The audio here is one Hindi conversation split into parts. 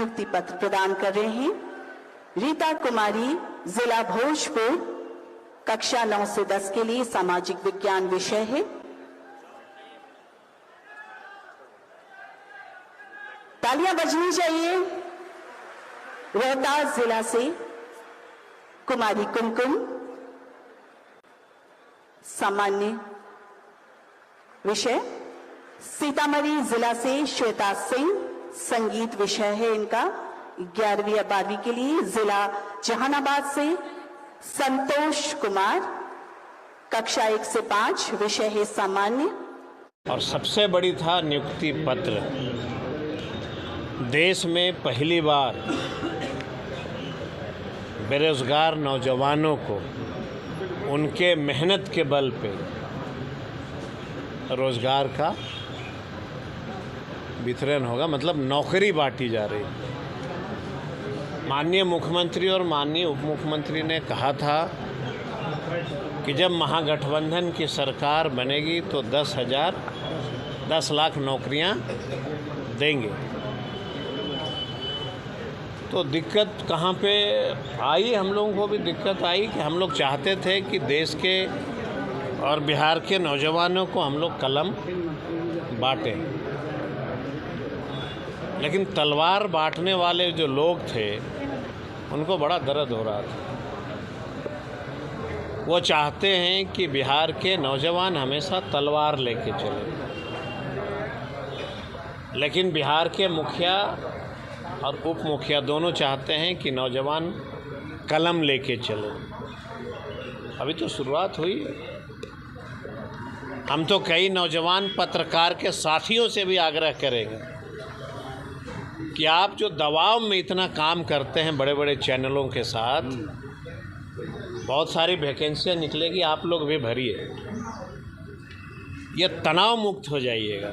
नियुक्ति पत्र प्रदान कर रहे हैं। रीता कुमारी, जिला भोजपुर, कक्षा 9 से 10 के लिए सामाजिक विज्ञान विषय है। तालियां बजनी चाहिए। रोहतास जिला से कुमारी कुमकुम, सामान्य विषय। सीतामढ़ी जिला से श्वेता सिंह, संगीत विषय है इनका 11वीं या 12वीं के लिए। जिला जहानाबाद से संतोष कुमार, कक्षा 1 से 5, विषय है सामान्य। और सबसे बड़ी था नियुक्ति पत्र। देश में पहली बार बेरोजगार नौजवानों को उनके मेहनत के बल पे रोजगार का वितरण होगा, मतलब नौकरी बांटी जा रही। माननीय मुख्यमंत्री और माननीय उप मुख्यमंत्री ने कहा था कि जब महागठबंधन की सरकार बनेगी तो 10 लाख नौकरियां देंगे। तो दिक्कत कहाँ पे आई? हम लोगों को भी दिक्कत आई कि हम लोग चाहते थे कि देश के और बिहार के नौजवानों को हम लोग कलम बांटें, लेकिन तलवार बांटने वाले जो लोग थे उनको बड़ा दर्द हो रहा था। वो चाहते हैं कि बिहार के नौजवान हमेशा तलवार लेके चले, लेकिन बिहार के मुखिया और उप मुखिया दोनों चाहते हैं कि नौजवान कलम लेके चले। अभी तो शुरुआत हुई। हम तो कई नौजवान पत्रकार के साथियों से भी आग्रह करेंगे कि आप जो दबाव में इतना काम करते हैं बड़े बड़े चैनलों के साथ, बहुत सारी वैकेंसियाँ निकलेगी, आप लोग भी भरिए। ये तनाव मुक्त हो जाइएगा,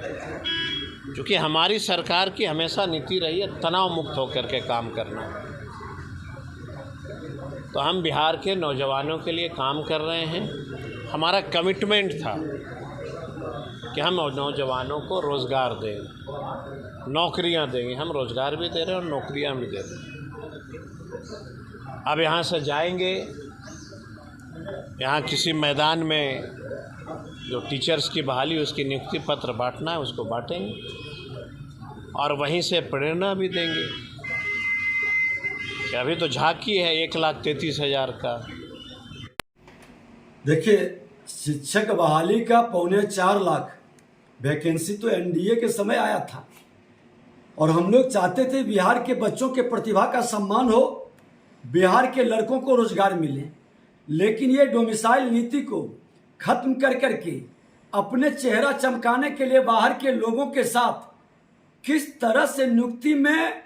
क्योंकि हमारी सरकार की हमेशा नीति रही है तनाव मुक्त होकर के काम करना। तो हम बिहार के नौजवानों के लिए काम कर रहे हैं। हमारा कमिटमेंट था कि हम नौजवानों को रोज़गार दें, नौकरियां देंगे। हम रोज़गार भी दे रहे हैं और नौकरियां भी दे रहे हैं। अब यहाँ से जाएंगे, यहाँ किसी मैदान में जो टीचर्स की बहाली उसकी नियुक्ति पत्र बांटना है उसको बांटेंगे और वहीं से प्रेरणा भी देंगे कि अभी तो झांकी है 1,33,000 का। देखिए, शिक्षक बहाली का 4.25 लाख वैकेंसी तो एनडीए के समय आया था और हम लोग चाहते थे बिहार के बच्चों के प्रतिभा का सम्मान हो, बिहार के लड़कों को रोजगार मिले। लेकिन ये डोमिसाइल नीति को खत्म कर करके अपने चेहरा चमकाने के लिए बाहर के लोगों के साथ किस तरह से नियुक्ति में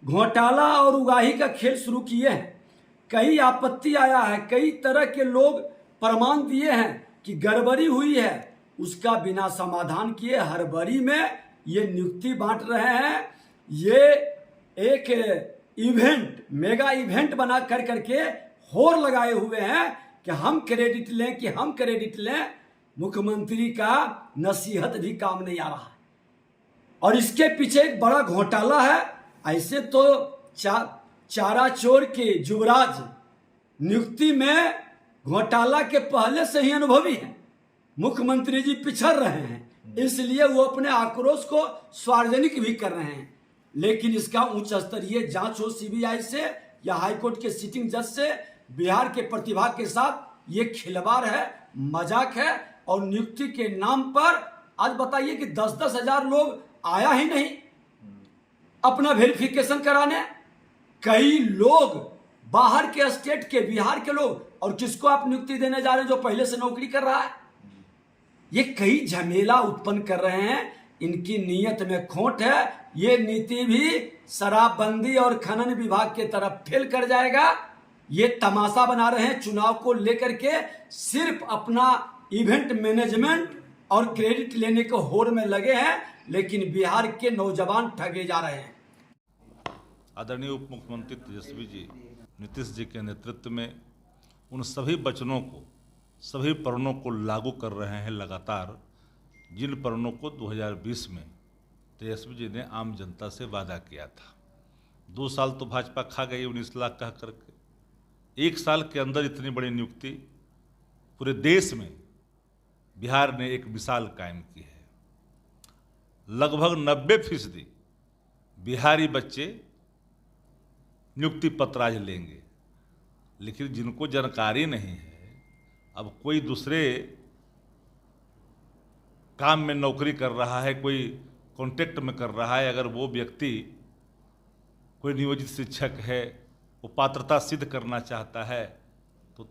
घोटाला और उगाही का खेल शुरू किए हैं। कई आपत्ति आया है, कई तरह के लोग प्रमाण दिए हैं कि गड़बड़ी हुई है, उसका बिना समाधान किए हड़बड़ी में ये नियुक्ति बांट रहे हैं। ये एक इवेंट, मेगा इवेंट बना कर करके होड़ लगाए हुए हैं कि हम क्रेडिट लें, कि हम क्रेडिट लें। मुख्यमंत्री का नसीहत भी काम नहीं आ रहा है और इसके पीछे एक बड़ा घोटाला है। ऐसे तो चारा चोर के युवराज नियुक्ति में घोटाला के पहले से ही अनुभवी हैं। मुख्यमंत्री जी पिछड़ रहे हैं, इसलिए वो अपने आक्रोश को सार्वजनिक भी कर रहे हैं। लेकिन इसका उच्च स्तरीय जांच हो सीबीआई से या हाईकोर्ट के सिटिंग जज से। बिहार के प्रतिभा के साथ ये खिलवाड़ है, मजाक है। और नियुक्ति के नाम पर आज बताइए कि 10-10 हजार लोग आया ही नहीं अपना वेरिफिकेशन कराने। कई लोग बाहर के स्टेट के, बिहार के लोग, और किसको आप नियुक्ति देने जा रहे हैं जो पहले से नौकरी कर रहा है। ये कई झमेला उत्पन्न कर रहे हैं, इनकी नीयत में खोट है। ये नीति भी शराबबंदी और खनन विभाग के तरफ फेल कर जाएगा। ये तमाशा बना रहे हैं चुनाव को लेकर के, सिर्फ अपना इवेंट मैनेजमेंट और क्रेडिट लेने को होड़ में लगे हैं, लेकिन बिहार के नौजवान ठगे जा रहे हैं। आदरणीय उप मुख्यमंत्री तेजस्वी जी, नीतीश जी के नेतृत्व में उन सभी वचनों को, सभी प्रणों को लागू कर रहे हैं लगातार, जिन प्रणों को 2020 में तेजस्वी जी ने आम जनता से वादा किया था। 2 साल तो भाजपा खा गई 19 लाख कह करके। 1 साल के अंदर इतनी बड़ी नियुक्ति पूरे देश में बिहार ने एक मिसाल कायम की है। लगभग 90% बिहारी बच्चे नियुक्ति पत्र आज लेंगे, लेकिन जिनको जानकारी नहीं है, अब कोई दूसरे काम में नौकरी कर रहा है, कोई कॉन्ट्रैक्ट में कर रहा है, अगर वो व्यक्ति कोई नियोजित शिक्षक है, वो पात्रता सिद्ध करना चाहता है तो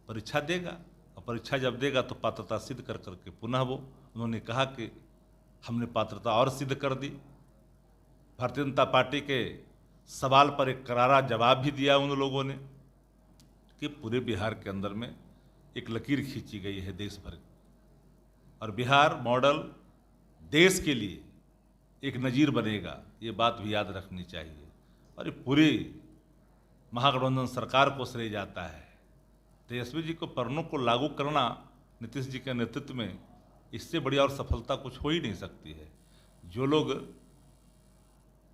परीक्षा देगा, और परीक्षा जब देगा तो पात्रता सिद्ध कर करके पुनः वो, उन्होंने कहा कि हमने पात्रता और सिद्ध कर दी। भारतीय जनता पार्टी के सवाल पर एक करारा जवाब भी दिया उन लोगों ने कि पूरे बिहार के अंदर में एक लकीर खींची गई है देश भर, और बिहार मॉडल देश के लिए एक नज़ीर बनेगा, ये बात भी याद रखनी चाहिए। और ये पूरी महागठबंधन सरकार को श्रेय जाता है। तेजस्वी जी को पर्णों को लागू करना नीतीश जी के नेतृत्व में, इससे बड़ी और सफलता कुछ हो ही नहीं सकती है। जो लोग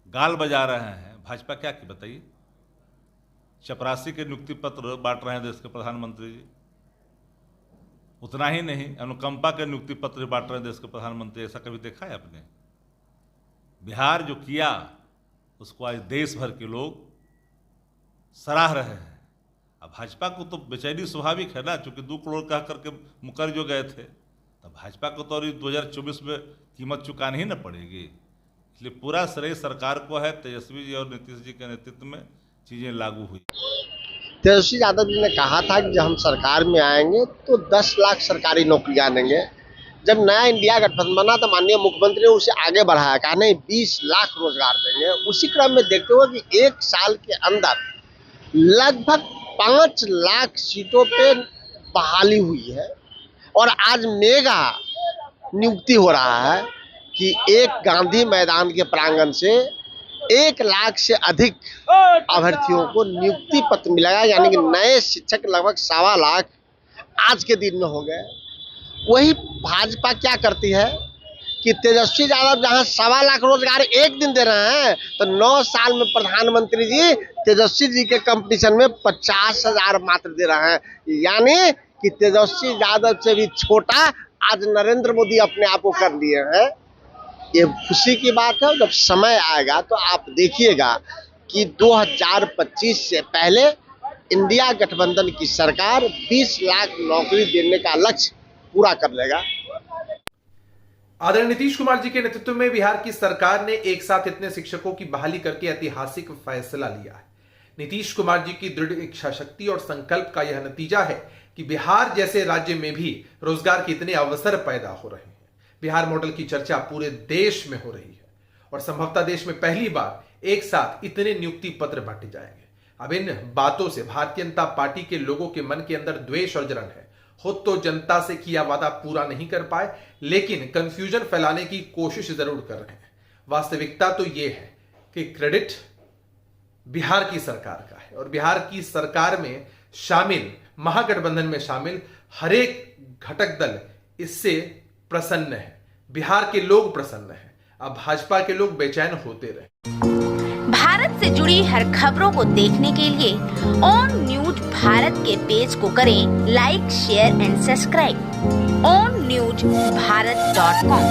गाल बजा रहे हैं, भाजपा क्या की बताइए, चपरासी के नियुक्ति पत्र बांट रहे हैं देश के प्रधानमंत्री जी। उतना ही नहीं, अनुकंपा के नियुक्ति पत्र बांट रहे हैं देश के प्रधानमंत्री। ऐसा कभी देखा है आपने? बिहार जो किया उसको आज देश भर के लोग सराह रहे हैं। अब भाजपा को तो बेचैनी स्वाभाविक है ना, चूंकि 2 करोड़ कह करके मुकर जो गए थे, तो भाजपा को तो 2024 में कीमत चुकानी ही न पड़ेगी। इसलिए पूरा श्रेय सरकार को है। तेजस्वी जी और नीतीश जी के नेतृत्व में चीज़ें लागू हुई। तेजस्वी यादव जी ने कहा था कि जब हम सरकार में आएंगे तो 10 लाख सरकारी नौकरियां देंगे। जब नया इंडिया गठबंधन बना तो माननीय मुख्यमंत्री ने उसे आगे बढ़ाया, कहा नहीं 20 लाख रोजगार देंगे। उसी क्रम में देखते हुए कि 1 साल के अंदर लगभग 5 लाख सीटों पे बहाली हुई है, और आज मेगा नियुक्ति हो रहा है कि एक गांधी मैदान के प्रांगण से 1 लाख से अधिक अभ्यर्थियों को नियुक्ति पत्र मिलेगा, यानी कि नए शिक्षक लगभग 1.25 लाख आज के दिन में हो गए। वही भाजपा क्या करती है कि तेजस्वी यादव जहां 1.25 लाख रोजगार एक दिन दे रहे हैं, तो 9 साल में प्रधानमंत्री जी तेजस्वी जी के कंपटीशन में 50,000 मात्र दे रहे हैं। यानी कि तेजस्वी यादव से भी छोटा आज नरेंद्र मोदी अपने आप को कर लिए हैं। ये खुशी की बात है। जब समय आएगा तो आप देखिएगा कि 2025 से पहले इंडिया गठबंधन की सरकार 20 लाख नौकरी देने का लक्ष्य पूरा कर लेगा। आदरणीय नीतीश कुमार जी के नेतृत्व में बिहार की सरकार ने एक साथ इतने शिक्षकों की बहाली करके ऐतिहासिक फैसला लिया है। नीतीश कुमार जी की दृढ़ इच्छा शक्ति और संकल्प का यह नतीजा है कि बिहार जैसे राज्य में भी रोजगार के इतने अवसर पैदा हो रहे हैं। बिहार मॉडल की चर्चा पूरे देश में हो रही है, और संभवतः देश में पहली बार एक साथ इतने नियुक्ति पत्र बांटे जाएंगे। अब इन बातों से भारतीय जनता पार्टी के लोगों के मन के अंदर द्वेष और जलन है। खुद तो जनता से किया वादा पूरा नहीं कर पाए, लेकिन कंफ्यूजन फैलाने की कोशिश जरूर कर रहे हैं। वास्तविकता तो यह है कि क्रेडिट बिहार की सरकार का है, और बिहार की सरकार में शामिल, महागठबंधन में शामिल हर एक घटक दल इससे प्रसन्न है। बिहार के लोग प्रसन्न हैं। अब भाजपा के लोग बेचैन होते रहे। भारत से जुड़ी हर खबरों को देखने के लिए ऑन न्यूज भारत के पेज को करें like, share and subscribe. onNewsBharat.com